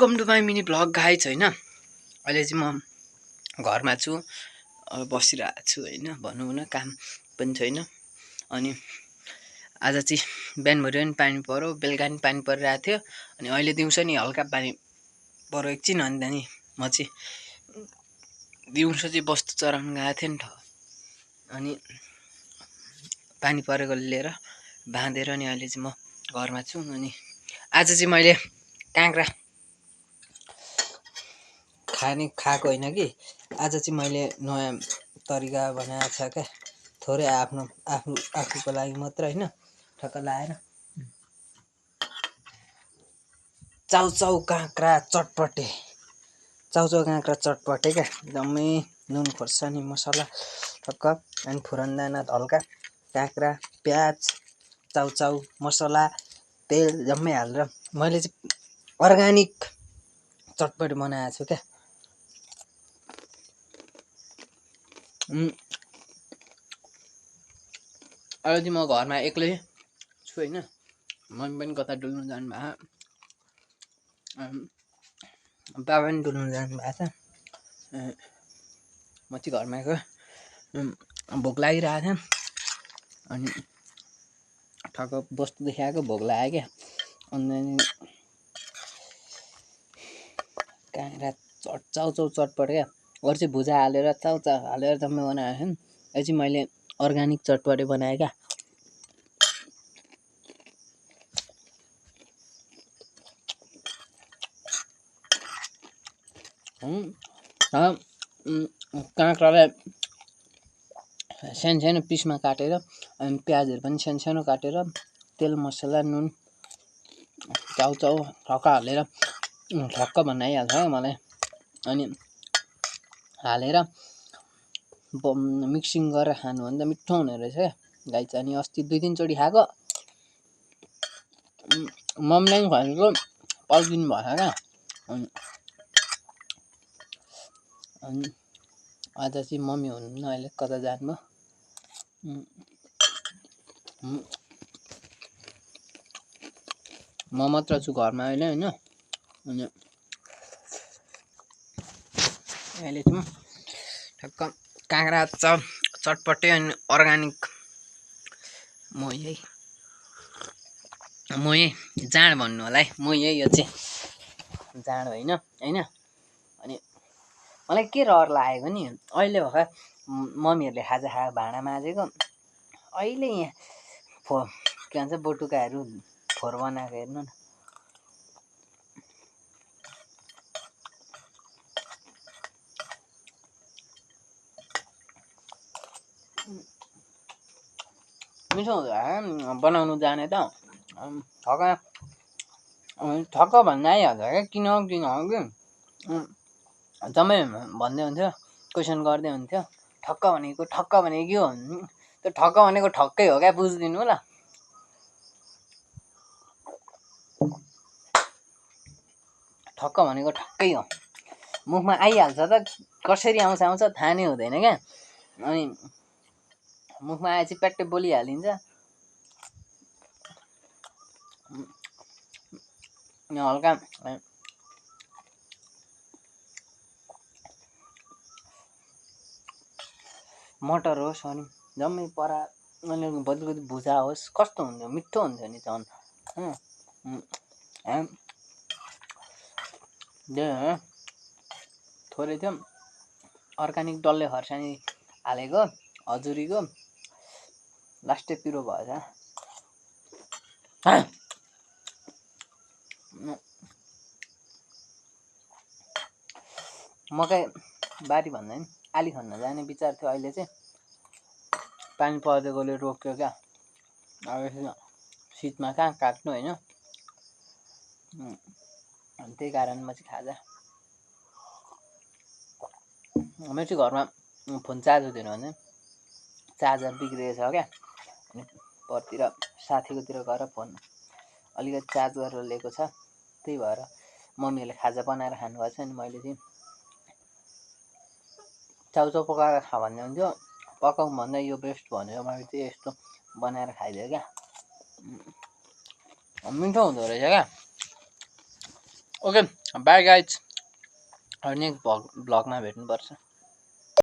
Welcome to my mini vlog guys होइन। अहिले चाहिँ म घरमा छु, अब बसिरहेको छु होइन। भनौँ न काम पनि छैन। अनि आज चाहिँ बिहानभरि पनि पानी पऱ्यो, बेलुका पनि पानी परिरहेको थियो। अनि अहिले दिउँसो नि हल्का पानी पऱ्यो एकछिन। अनि त्यहाँदेखि म चाहिँ दिउँसो चाहिँ बस्तु चराउनु गएको थिएँ नि त। अनि पानी परेको लिएर बाँधेर नि अहिले चाहिँ म घरमा छु। अनि आज चाहिँ मैले काँक्रा खाएको होइन कि, आज चाहिँ मैले नयाँ तरिका बनाएको छ क्या। थोरै आफूको लागि मात्र होइन, ठक्क लाएर चाउचाउ काँक्रा चटपटे क्या। एकदमै नुन खोर्सानी मसला ठक्क, अनि फुरन दाना हल्का, काँक्रा, प्याज, चाउचाउ मसला, तेल जम्मै हालेर मैले चाहिँ अर्ग्यानिक चटपटे बनाएको छु क्या। अहिले चाहिँ म घरमा एक्लै छु होइन। मम्मी पनि कता डुल्नु जानुभएको, बाबा पनि डुल्नु जानुभएको छ। म चाहिँ घरमा आएको, भोक लागिरहेको थियो। अनि ठक्क बस्तु देखाएको, भोक लाग्यो क्या। अनि काँक्रा चाउचाउ चटपट क्या। अरू चाहिँ भुजा हालेर चाउचाउ हालेर जम्मै बनाएको थियो नि। यो चाहिँ मैले अर्ग्यानिक चटपटे बनाएँ क्या। काँक्रालाई सानो पिसमा काटेर, अनि प्याजहरू पनि सानो काटेर, तेल मसला नुन चाउचाउ ठक्क हालेर ठक्क बनाइहाल्छ क्या मलाई। अनि हालेर मिक्सिङ गरेर खानु भने त मिठो हुने रहेछ क्या गाई चाहिँ। अनि अस्ति 2-3 चोटि खाएको, मम्मीलाई पनि खुवाएको, पर्खिनु भएछ क्या। अनि आज चाहिँ मम्मी हुनुहुन्न, अहिले कता जानुभयो। म मात्र छु घरमा अहिले होइन। अनि अहिले चाहिँ ठक्क काँक्रा चटपटे अनि अर्ग्यानिक म यही जाँड भन्नु होला है। म यही यो चाहिँ जाँड होइन। अनि मलाई के रहर लागेको नि, अहिले भर्खर मम्मीहरूले खाजा खाएको भाँडा माझेको, अहिले यहाँ के भन्छ बटुकाहरू फोहोर बनाएको हेर्नु न। मिठो हुँदो बनाउनु जाने त ठक्क भन्दा आइहाल्छ क्या। किन कि जम्मै भन्दै हुन्थ्यो, क्वेसन गर्दै हुन्थ्यो। ठक्क भनेको के हो? त्यो ठक्क भनेको ठक्कै हो क्या, बुझिदिनु ल। ठक्क भनेको ठक्कै हो, मुखमा आइहाल्छ त। कसरी आउँछ थाहा नै हुँदैन क्या। अनि मुखमा आएपछि प्याट्टै बोलिहालिन्छ। हल्का मटर होस् अनि जम्मै परा अनि बदली भुजा होस्, कस्तो हुन्थ्यो, मिठो हुन्थ्यो नि झन्। थोरै थियो अर्ग्यानिक डल्ले खोर्सानी हालेको, हजुरीको, लास्टै पिरो भएछ। मकै बारी भन्दा नि आली खन्न जाने विचार थियो। अहिले चाहिँ पानी परिदिएकोले रोक्यो क्या। अब शीतमा कहाँ काट्नु होइन। त्यही कारण म चाहिँ खाजा। मेरो चाहिँ घरमा फोन चार्ज हुँदैन भने चार्जर बिग्रिएछ क्या। अनि परतिर साथीकोतिर गएर फोन अलिकति चार्ज गरेर लिएको छ। त्यही भएर मम्मीहरूले खाजा बनाएर खानुभएको छ। अनि मैले चाहिँ चाउचाउ पकाएर खा भन्ने हुन्थ्यो, पकाउँ भन्दा यो बेस्ट भनेर मैले चाहिँ यस्तो बनाएर खाइदिएँ क्या। मिठो हुँदो रहेछ क्या। ओके बाई गाइज, नेक्स्ट भ्लगमा भेट्नुपर्छ।